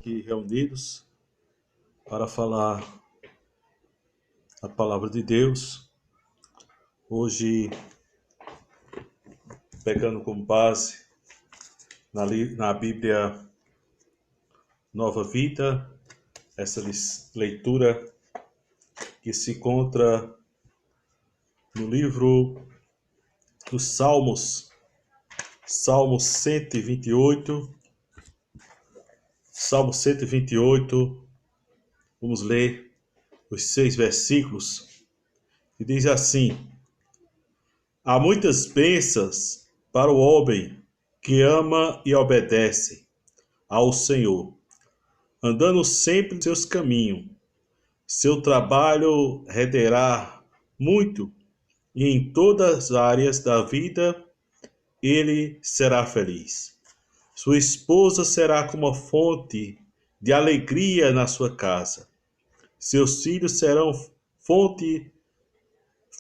aqui reunidos para falar a palavra de Deus. Hoje, pegando como base na Bíblia Nova Vida, essa leitura que se encontra no livro dos Salmos, Salmo 128. Salmo 128, vamos ler os 6 versículos, que diz assim: Há muitas bênçãos para o homem que ama e obedece ao Senhor, andando sempre em seus caminhos. Seu trabalho renderá muito, e em todas as áreas da vida ele será feliz. Sua esposa será como uma fonte de alegria na sua casa. Seus filhos serão fonte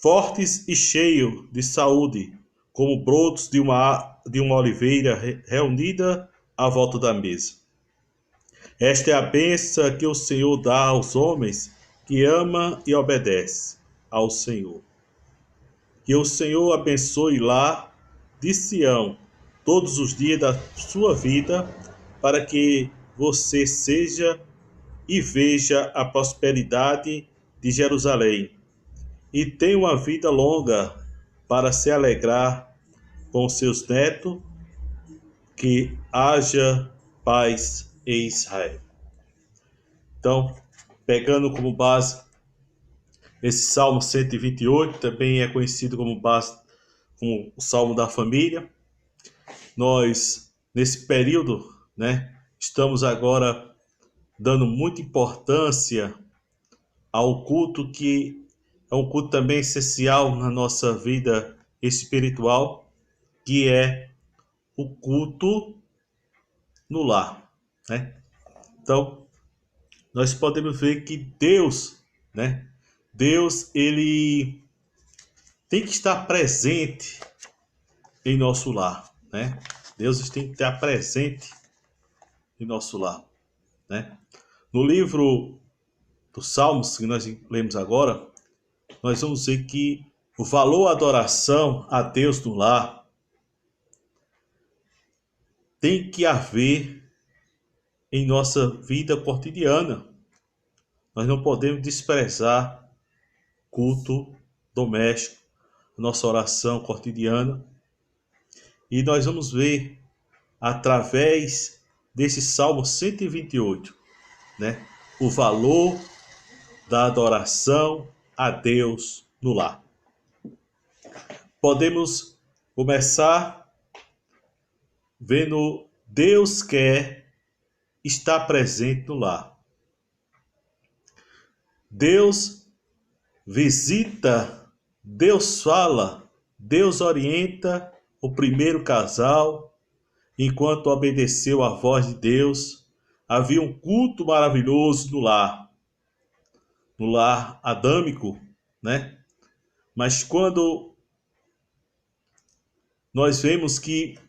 fortes e cheios de saúde, como brotos de uma oliveira reunida à volta da mesa. Esta é a bênção que o Senhor dá aos homens que ama e obedece ao Senhor. Que o Senhor abençoe lá de Sião todos os dias da sua vida, para que você seja e veja a prosperidade de Jerusalém e tenha uma vida longa para se alegrar com seus netos, que haja paz em Israel. Então, pegando como base esse Salmo 128, também é conhecido como base como o Salmo da Família. Nós, nesse período, estamos agora dando muita importância ao culto, que é um culto também essencial na nossa vida espiritual, que é o culto no lar, Então, nós podemos ver que Deus, Deus, ele tem que estar presente em nosso lar, Deus tem que estar presente em nosso lar, No livro dos Salmos, que nós lemos agora, nós vamos ver que o valor adoração a Deus no lar tem que haver em nossa vida cotidiana. Nós não podemos desprezar culto doméstico, nossa oração cotidiana. E nós vamos ver, através desse Salmo 128, o valor da adoração a Deus no lar. Podemos começar vendo Deus quer estar presente no lar. Deus visita, Deus fala, Deus orienta o primeiro casal. Enquanto obedeceu à voz de Deus, havia um culto maravilhoso no lar adâmico, Mas quando nós vemos que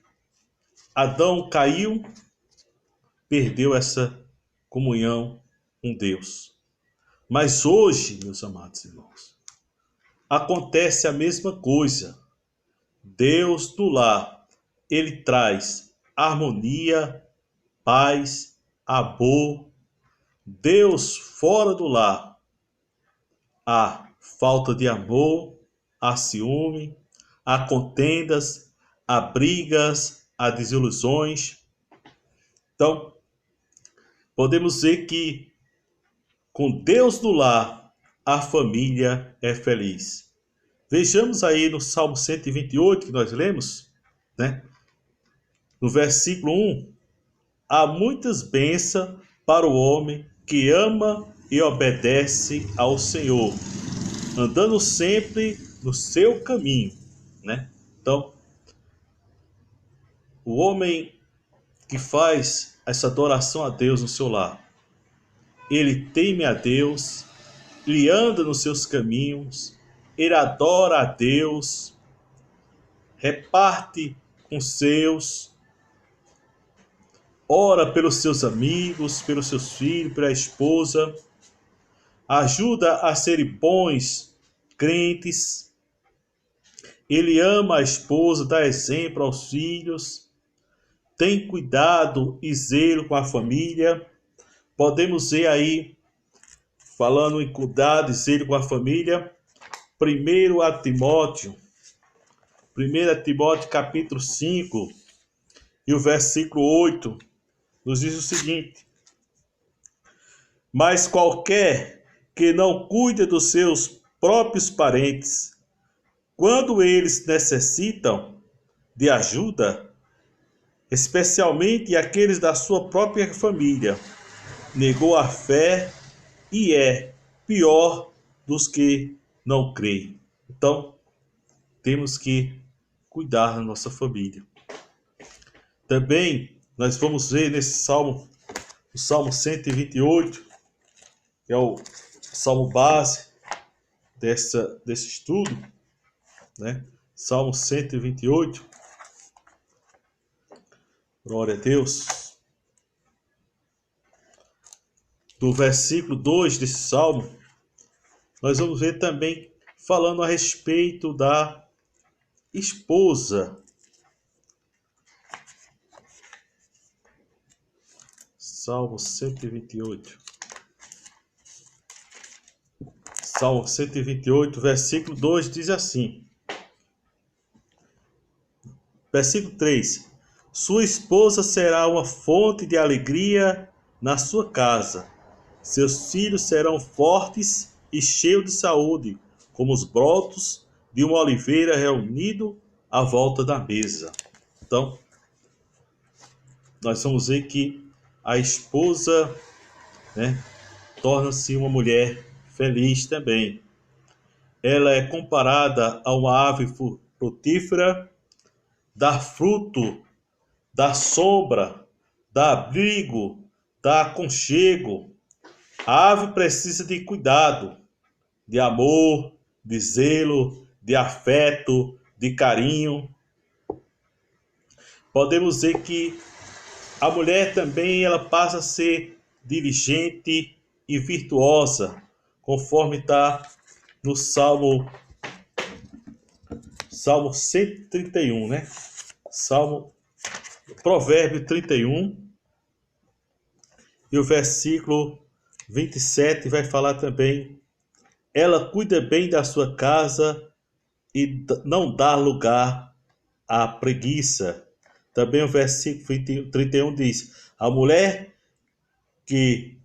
Adão caiu, perdeu essa comunhão com Deus. Mas hoje, meus amados irmãos, acontece a mesma coisa. Deus no lar, ele traz harmonia, paz, amor. Deus fora do lar, há falta de amor, há ciúme, há contendas, há brigas, há desilusões. Então, podemos ver que com Deus no lar, a família é feliz. Vejamos aí no Salmo 128 que nós lemos, no versículo 1, há muitas bênçãos para o homem que ama e obedece ao Senhor, andando sempre no seu caminho, Então, o homem que faz essa adoração a Deus no seu lar, ele teme a Deus, ele anda nos seus caminhos, ele adora a Deus, reparte com seus, ora pelos seus amigos, pelos seus filhos, pela esposa, ajuda a serem bons crentes. Ele ama a esposa, dá exemplo aos filhos, tem cuidado e zelo com a família. Podemos ver aí, falando em cuidado e zelo com a família, 1 a Timóteo, 1 Timóteo capítulo 5 e o versículo 8, nos diz o seguinte: mas qualquer que não cuide dos seus próprios parentes, quando eles necessitam de ajuda, especialmente aqueles da sua própria família, negou a fé e é pior dos que não creem. Então, temos que cuidar da nossa família. Também, nós vamos ver nesse salmo, o Salmo 128, que é o salmo base desse estudo, né? Salmo 128, glória a Deus. Do versículo 2 desse salmo, nós vamos ver também falando a respeito da esposa. Salmo 128. Salmo 128, versículo 2 diz assim. Versículo 3. Sua esposa será uma fonte de alegria na sua casa. Seus filhos serão fortes e cheios de saúde, como os brotos de uma oliveira reunido à volta da mesa. Então, nós vamos ver que a esposa, né, torna-se uma mulher feliz também. Ela é comparada a uma ave frutífera, dá fruto, dá sombra, dá abrigo, dá aconchego. A ave precisa de cuidado, de amor, de zelo, de afeto, de carinho. Podemos dizer que a mulher também ela passa a ser diligente e virtuosa, conforme está no Salmo 131, né? Provérbio 31 e o versículo 27 vai falar também: ela cuida bem da sua casa e não dá lugar à preguiça. Também o versículo 31 diz: a mulher que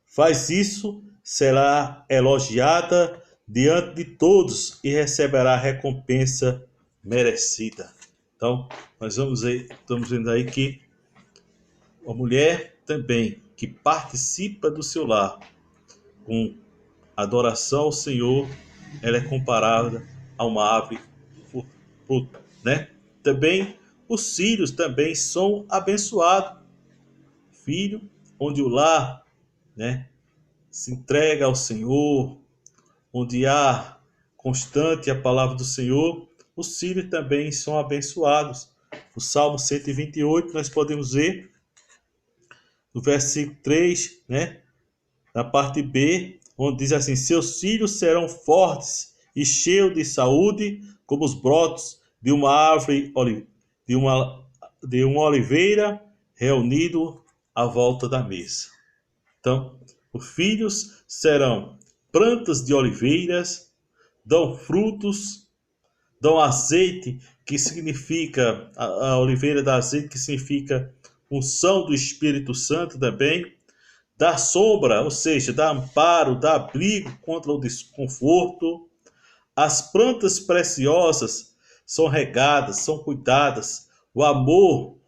faz isso será elogiada diante de todos e receberá a recompensa merecida. Então, estamos vendo aí que a mulher também que participa do seu lar com adoração ao Senhor, ela é comparada a uma ave fruta, né? Também os filhos também são abençoados. Filho, onde o lar, né, se entrega ao Senhor, onde há constante a palavra do Senhor, os filhos também são abençoados. No Salmo 128, nós podemos ver, no versículo 3, né, na parte B, onde diz assim: seus filhos serão fortes e cheios de saúde, como os brotos de uma árvore, de uma oliveira, reunido à volta da mesa. Então, os filhos serão plantas de oliveiras, dão frutos, dão azeite, que significa, a oliveira dá azeite, que significa unção do Espírito Santo também, dá sombra, ou seja, dá amparo, dá abrigo contra o desconforto. As plantas preciosas são regadas, são cuidadas, o amor,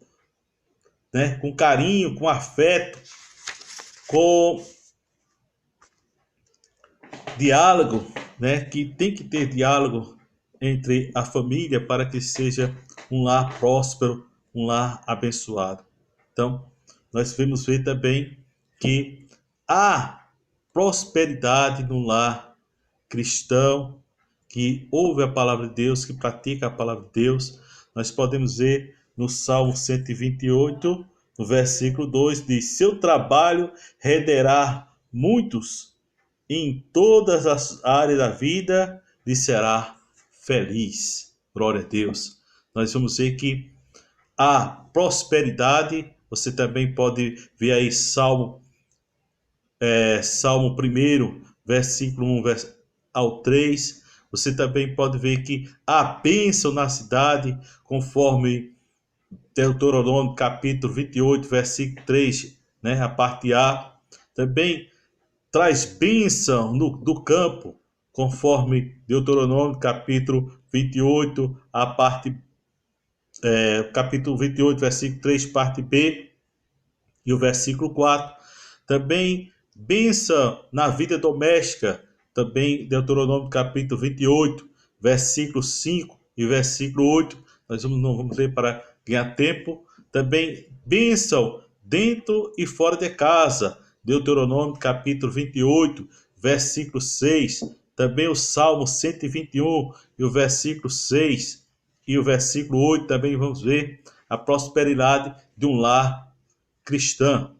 né, com carinho, com afeto, com diálogo, né, que tem que ter diálogo entre a família para que seja um lar próspero, um lar abençoado. Então, nós vamos ver também que há prosperidade no lar cristão que ouve a palavra de Deus, que pratica a palavra de Deus. Nós podemos ver no Salmo 128, no versículo 2 diz: seu trabalho renderá muitos, e em todas as áreas da vida lhe será feliz. Glória a Deus. Nós vamos ver que a prosperidade, você também pode ver aí Salmo 1, versículo 1 ao 3. Você também pode ver que há bênção na cidade, conforme Deuteronômio capítulo 28, versículo 3, né, a parte A. Também traz bênção do campo, conforme Deuteronômio capítulo 28, a parte capítulo 28, versículo 3, parte B, e o versículo 4. Também bênção na vida doméstica, também Deuteronômio capítulo 28, versículo 5 e versículo 8. Nós não vamos ler para ganhar tempo. Também bênção dentro e fora de casa, Deuteronômio capítulo 28, versículo 6. Também o Salmo 121 e o versículo 6 e o versículo 8. Também vamos ver a prosperidade de um lar cristã.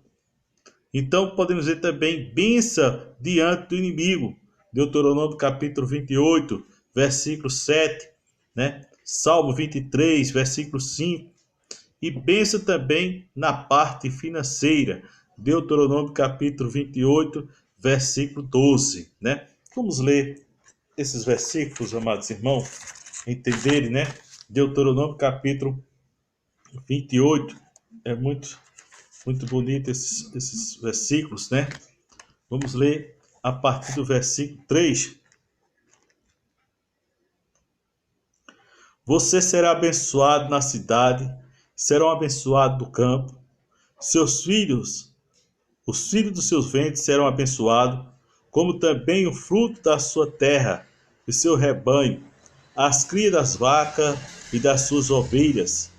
Então podemos ver também bênção diante do inimigo. Deuteronômio capítulo 28, versículo 7, né? Salmo 23, versículo 5. E bênção também na parte financeira. Deuteronômio capítulo 28, versículo 12, né? Vamos ler esses versículos, amados irmãos, entenderem, né? Deuteronômio capítulo 28, é muito bonito esses versículos, né? Vamos ler a partir do versículo 3. Você será abençoado na cidade, serão abençoados do campo. Seus filhos, os filhos dos seus ventres serão abençoados, como também o fruto da sua terra e seu rebanho, as crias das vacas e das suas ovelhas.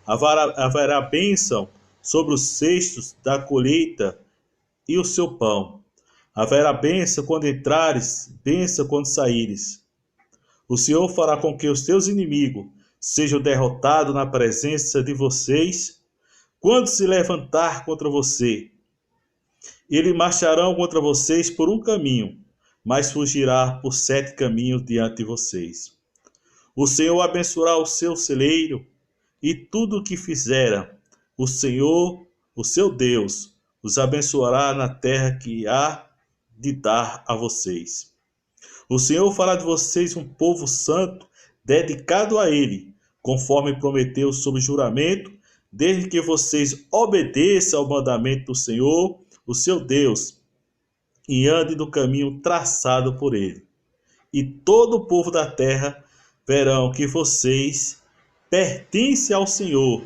Haverá bênção sobre os cestos da colheita e o seu pão. Haverá bênção quando entrares, bênção quando saíres. O Senhor fará com que os teus inimigos sejam derrotados na presença de vocês, quando se levantar contra você. Eles marcharão contra vocês por um caminho, mas fugirá por 7 caminhos diante de vocês. O Senhor abençoará o seu celeiro e tudo o que fizera. O Senhor, o seu Deus, os abençoará na terra que há de dar a vocês. O Senhor fará de vocês um povo santo, dedicado a Ele, conforme prometeu sob juramento, desde que vocês obedeçam ao mandamento do Senhor, o seu Deus, e andem no caminho traçado por Ele. E todo o povo da terra verão que vocês pertencem ao Senhor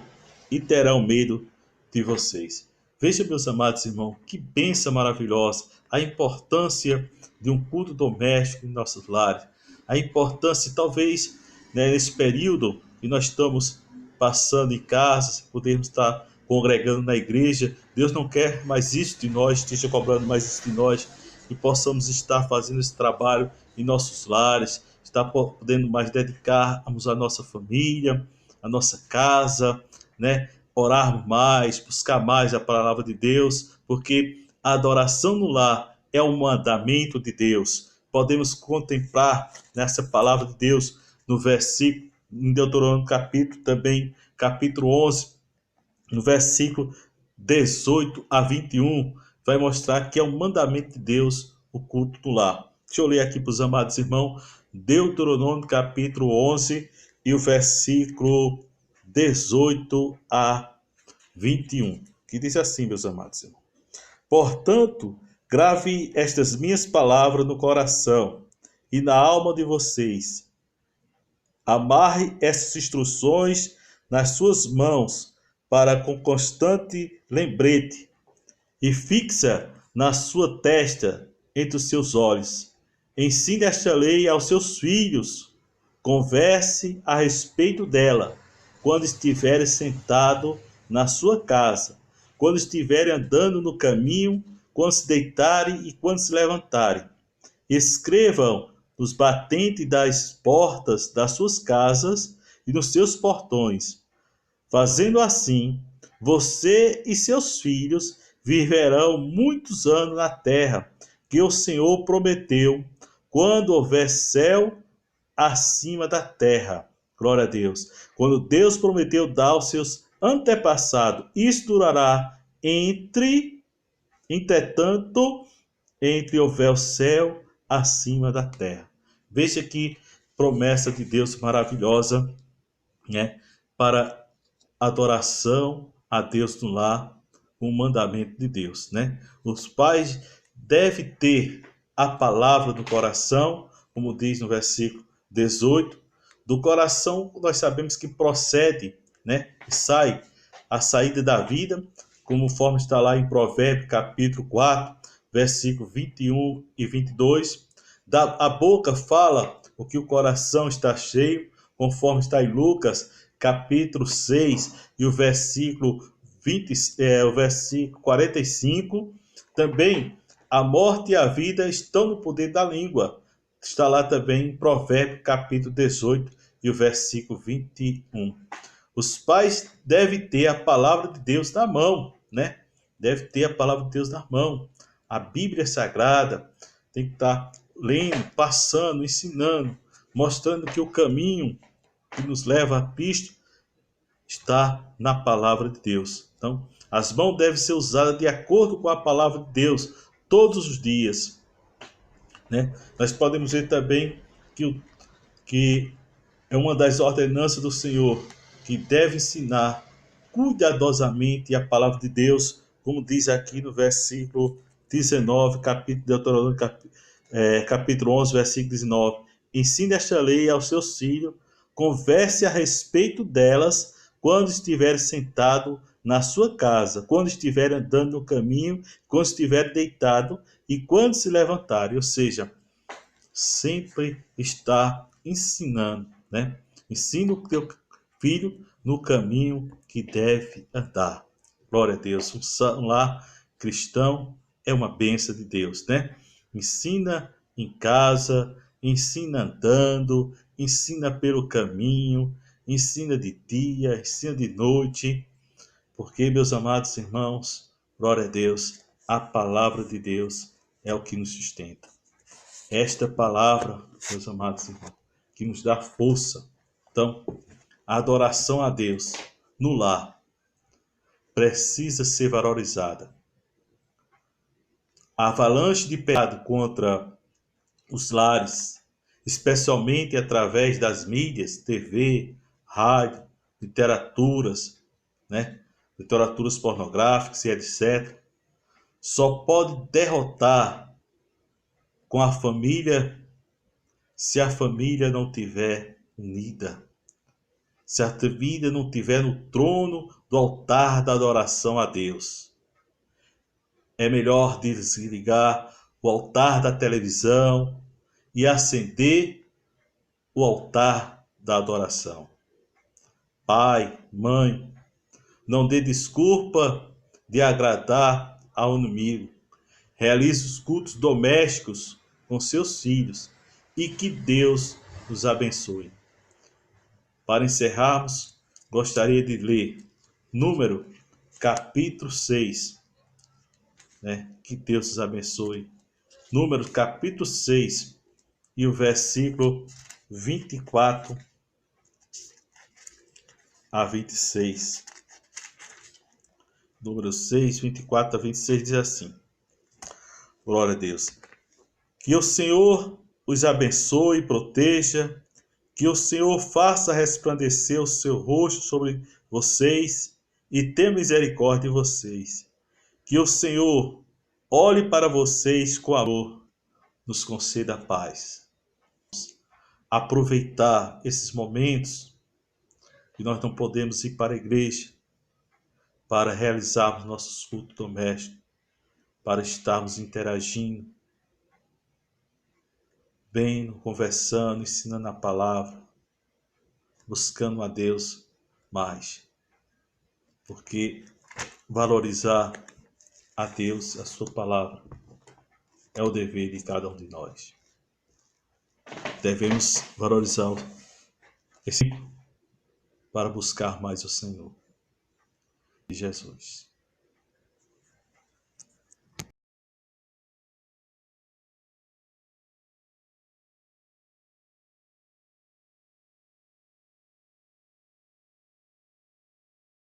e terão medo de vocês. Veja, meus amados irmãos, que bênção maravilhosa, a importância de um culto doméstico em nossos lares, a importância, talvez, né, nesse período que nós estamos passando em casa, podermos estar congregando na igreja. Deus não quer mais isso de nós, esteja cobrando mais isso de nós, e possamos estar fazendo esse trabalho em nossos lares, estar podendo mais dedicarmos à nossa família, à nossa casa, né? Orar mais, buscar mais a palavra de Deus, porque a adoração no lar é um mandamento de Deus. Podemos contemplar nessa palavra de Deus no versículo, em Deuteronômio capítulo 11, no versículo 18 a 21, vai mostrar que é um mandamento de Deus o culto do lar. Deixa eu ler aqui para os amados irmãos, Deuteronômio capítulo 11 e o versículo 18 a 21, que diz assim, meus amados irmãos. Portanto, grave estas minhas palavras no coração e na alma de vocês. Amarre essas instruções nas suas mãos para com constante lembrete e fixa na sua testa entre os seus olhos. Ensine esta lei aos seus filhos. Converse a respeito dela quando estiverem sentado na sua casa, quando estiverem andando no caminho, quando se deitarem e quando se levantarem. Escrevam nos batentes das portas das suas casas e nos seus portões. Fazendo assim, Você e seus filhos viverão muitos anos na terra que o Senhor prometeu, quando houver céu acima da terra. Glória a Deus. Quando Deus prometeu dar aos seus antepassados, isso durará entretanto, entre houver o céu acima da terra. Veja que promessa de Deus maravilhosa, né? Para adoração a Deus no lar, um mandamento de Deus, né? Os pais devem ter a palavra do coração, como diz no versículo 18. Do coração nós sabemos que procede, né? Sai a saída da vida, conforme está lá em Provérbios capítulo 4, versículo 21 e 22. A boca fala o que o coração está cheio, conforme está em Lucas capítulo 6 e o versículo 45. Também a morte e a vida estão no poder da língua. Está lá também em Provérbios capítulo 18 e o versículo 21. Os pais devem ter a palavra de Deus na mão, né? Deve ter a palavra de Deus na mão. A Bíblia Sagrada tem que estar lendo, passando, ensinando, mostrando que o caminho que nos leva a Cristo está na palavra de Deus. Então, as mãos devem ser usadas de acordo com a palavra de Deus todos os dias, né? Nós podemos ver também que é uma das ordenanças do Senhor que deve ensinar cuidadosamente a palavra de Deus, como diz aqui no versículo 19, capítulo de Deuteronômio, capítulo 11, versículo 19. Ensine esta lei aos seus filhos, converse a respeito delas quando estiver sentado na sua casa, quando estiver andando no caminho, quando estiver deitado e quando se levantarem. Ou seja, sempre está ensinando, né? Ensina o teu filho no caminho que deve andar. Glória a Deus. Um lar cristão é uma bênção de Deus, né? Ensina em casa, ensina andando, ensina pelo caminho, ensina de dia, ensina de noite, porque, meus amados irmãos, glória a Deus, a palavra de Deus é o que nos sustenta. Esta palavra, meus amados irmãos, que nos dá força. Então, a adoração a Deus no lar precisa ser valorizada. A avalanche de pecado contra os lares, especialmente através das mídias, TV, rádio, literaturas, né? Literaturas pornográficas e etc., só pode derrotar com a família se a família não tiver unida. Se a família não tiver no trono do altar da adoração a Deus. É melhor desligar o altar da televisão e acender o altar da adoração. Pai, mãe, não dê desculpa de agradar ao inimigo. Realize os cultos domésticos com seus filhos e que Deus os abençoe. Para encerrarmos, gostaria de ler Número capítulo 6, né? Que Deus os abençoe. Número capítulo 6 e o versículo 24 a 26. Número 6, 24 a 26 diz assim: glória a Deus. Que o Senhor os abençoe e proteja, que o Senhor faça resplandecer o seu rosto sobre vocês e tenha misericórdia de vocês. Que o Senhor olhe para vocês com amor, nos conceda a paz. Aproveitar esses momentos que nós não podemos ir para a igreja para realizarmos nossos cultos domésticos, para estarmos interagindo, bem, conversando, ensinando a palavra, buscando a Deus mais. Porque valorizar a Deus, a sua palavra, é o dever de cada um de nós. Devemos valorizar esse para buscar mais o Senhor. de Jesus.